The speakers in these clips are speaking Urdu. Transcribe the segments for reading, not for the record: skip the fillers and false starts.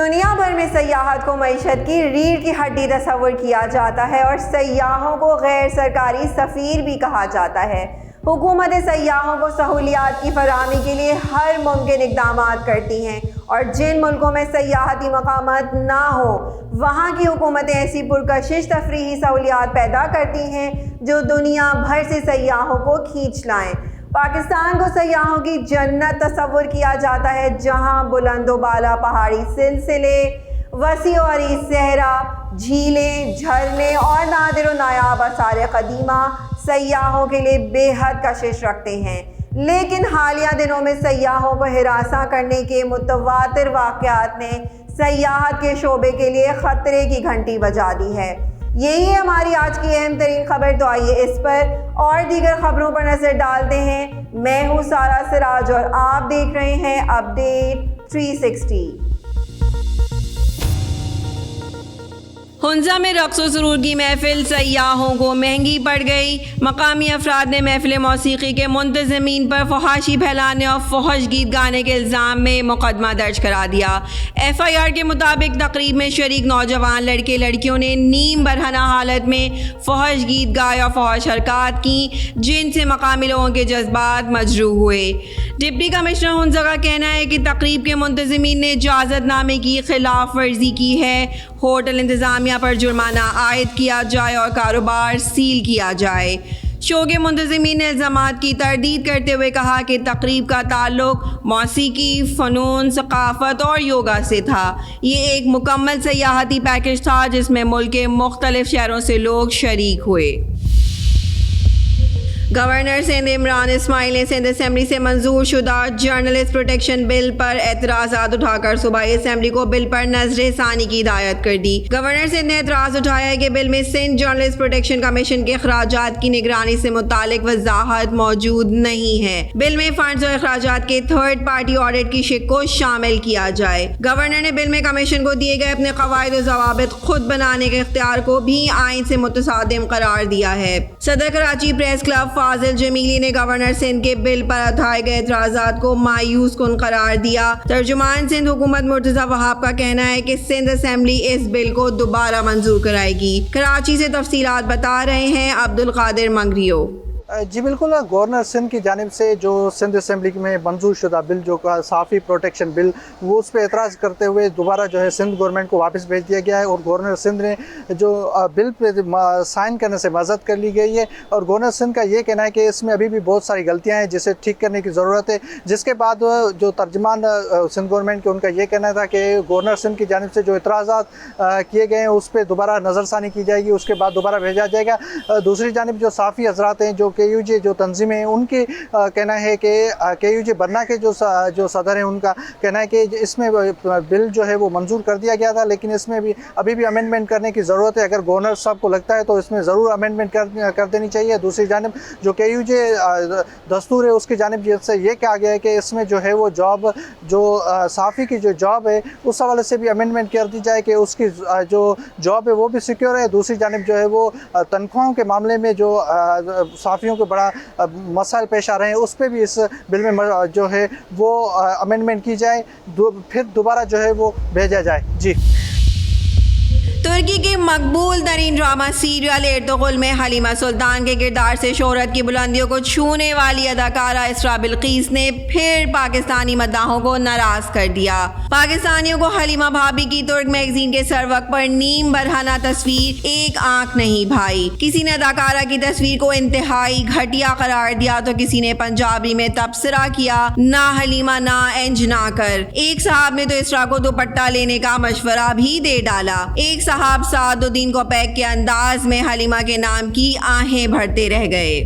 دنیا بھر میں سیاحت کو معیشت کی ریڑھ کی ہڈی تصور کیا جاتا ہے اور سیاحوں کو غیر سرکاری سفیر بھی کہا جاتا ہے۔ حکومتیں سیاحوں کو سہولیات کی فراہمی کے لیے ہر ممکن اقدامات کرتی ہیں اور جن ملکوں میں سیاحتی مقامات نہ ہوں وہاں کی حکومتیں ایسی پرکشش تفریحی سہولیات پیدا کرتی ہیں جو دنیا بھر سے سیاحوں کو کھینچ لائیں۔ پاکستان کو سیاحوں کی جنت تصور کیا جاتا ہے، جہاں بلند و بالا پہاڑی سلسلے، وسیع و عریض صحرا، جھیلیں، جھرنے اور نادر و نایاب آثار قدیمہ سیاحوں کے لیے بے حد کشش رکھتے ہیں۔ لیکن حالیہ دنوں میں سیاحوں کو ہراساں کرنے کے متواتر واقعات نے سیاحت کے شعبے کے لیے خطرے کی گھنٹی بجا دی ہے۔ یہی ہے ہماری آج کی اہم ترین خبر، تو آئیے اس پر اور دیگر خبروں پر نظر ڈالتے ہیں۔ میں ہوں سارا سراج اور آپ دیکھ رہے ہیں اپڈیٹ 360۔ ہنزا میں رقص و سرور کی محفل سیاحوں کو مہنگی پڑ گئی۔ مقامی افراد نے محفل موسیقی کے منتظمین پر فحاشی پھیلانے اور فحش گیت گانے کے الزام میں مقدمہ درج کرا دیا۔ FIR کے مطابق تقریب میں شریک نوجوان لڑکے لڑکیوں نے نیم برہنہ حالت میں فحش گیت گائے اور فحش حرکات کی، جن سے مقامی لوگوں کے جذبات مجروح ہوئے۔ ڈپٹی کمشنر ہنزا کا کہنا ہے کہ تقریب کے منتظمین نے اجازت نامے کی خلاف ورزی کی ہے۔ ہوٹل انتظامیہ پر جرمانہ عائد کیا جائے اور کاروبار سیل کیا جائے۔ شو کے منتظمین نے الزامات کی تردید کرتے ہوئے کہا کہ تقریب کا تعلق موسیقی، فنون، ثقافت اور یوگا سے تھا۔ یہ ایک مکمل سیاحتی پیکج تھا جس میں ملک کے مختلف شہروں سے لوگ شریک ہوئے۔ گورنر سندھ عمران اسماعیل نے سندھ اسمبلی سے منظور شدہ جرنلسٹ پروٹیکشن بل پر اعتراضات اٹھا کر صوبائی اسمبلی کو بل پر نظر ثانی کی ہدایت کر دی۔ گورنر سندھ نے اعتراض اٹھایا ہے کہ بل میں سندھ جرنلسٹ پروٹیکشن کمیشن کے اخراجات کی نگرانی سے متعلق وضاحت موجود نہیں ہے۔ بل میں فنڈز اور اخراجات کے تھرڈ پارٹی آڈٹ کی شق کو شامل کیا جائے۔ گورنر نے بل میں کمیشن کو دیے گئے اپنے قواعد و ضوابط خود بنانے کے اختیار کو بھی آئین سے متصادم قرار دیا ہے۔ صدر کراچی پریس کلب فاضل جمیلی نے گورنر سندھ کے بل پر اٹھائے گئے اعتراضات کو مایوس کن قرار دیا۔ ترجمان سندھ حکومت مرتضی وہاب کا کہنا ہے کہ سندھ اسمبلی اس بل کو دوبارہ منظور کرائے گی۔ کراچی سے تفصیلات بتا رہے ہیں عبدالقادر منگریو۔ جی بالکل، گورنر سندھ کی جانب سے جو سندھ اسمبلی میں منظور شدہ بل جو صحافی پروٹیکشن بل، وہ اس پہ اعتراض کرتے ہوئے دوبارہ جو ہے سندھ گورنمنٹ کو واپس بھیج دیا گیا ہے اور گورنر سندھ نے جو بل پہ سائن کرنے سے معذرت کر لی گئی ہے اور گورنر سندھ کا یہ کہنا ہے کہ اس میں ابھی بھی بہت ساری غلطیاں ہیں جسے ٹھیک کرنے کی ضرورت ہے، جس کے بعد جو ترجمان سندھ گورنمنٹ کے ان کا یہ کہنا تھا کہ گورنر سندھ کی جانب سے جو اعتراضات کیے گئے ہیں اس پہ دوبارہ نظر ثانی کی جائے گی، اس کے بعد دوبارہ بھیجا جائے گا۔ دوسری جانب جو صحافی حضرات ہیں، جو KUJ جو تنظیمیں ہیں، ان کی کہنا ہے کہ KUJ برنا کے جو صدر ہیں ان کا کہنا ہے کہ اس میں بل جو ہے وہ منظور کر دیا گیا تھا، لیکن اس میں بھی ابھی بھی امینڈمنٹ کرنے کی ضرورت ہے۔ اگر گورنر صاحب کو لگتا ہے تو اس میں ضرور امینڈمنٹ کر دینی چاہیے۔ دوسری جانب جو KUJ دستور ہے اس کی جانب سے یہ کہا گیا ہے کہ اس میں جو ہے وہ جاب، جو صحافی کی جو جاب ہے اس حوالے سے بھی امینڈمنٹ کر دی جائے کہ اس کی جو جاب ہے وہ بھی سیکیور ہے۔ دوسری جانب جو ہے وہ تنخواہوں کے معاملے میں جو صحافیوں کو بڑا مسائل پیش آ رہے ہیں اس پہ بھی اس بل میں جو ہے وہ امینڈمنٹ کی جائے، پھر دوبارہ جو ہے وہ بھیجا جائے۔ جی، ترکی کے مقبول ترین ڈرامہ سیریل ارطغرل میں حلیمہ سلطان کے کردار سے شہرت کی بلندیوں کو چھونے والی اداکارہ اسراء بلقیس نے پھر پاکستانی مداحوں کو ناراض کر دیا۔ پاکستانیوں کو حلیمہ بھابی کی ترک میگزین کے سروق پر نیم برہنہ تصویر ایک آنکھ نہیں بھائی۔ کسی نے اداکارہ کی تصویر کو انتہائی گھٹیا قرار دیا تو کسی نے پنجابی میں تبصرہ کیا، نہ حلیمہ نہ انج نہ کر۔ ایک صاحب نے تو اسراء کو دوپٹہ لینے کا مشورہ بھی دے ڈالا۔ ایک صاحب سعد الدین کوپیک کے انداز میں حلیمہ کے نام کی آہیں بھرتے رہ گئے۔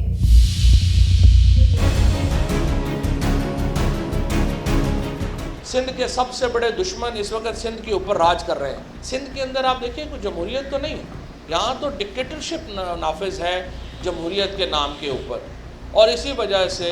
سندھ کے سب سے بڑے دشمن اس وقت سندھ کے اوپر راج کر رہے ہیں۔ سندھ کے اندر آپ دیکھیں کوئی جمہوریت تو نہیں ہے، یہاں تو ڈکٹیٹرشپ نافذ ہے جمہوریت کے نام کے اوپر، اور اسی وجہ سے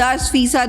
10%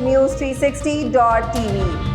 news360.tv।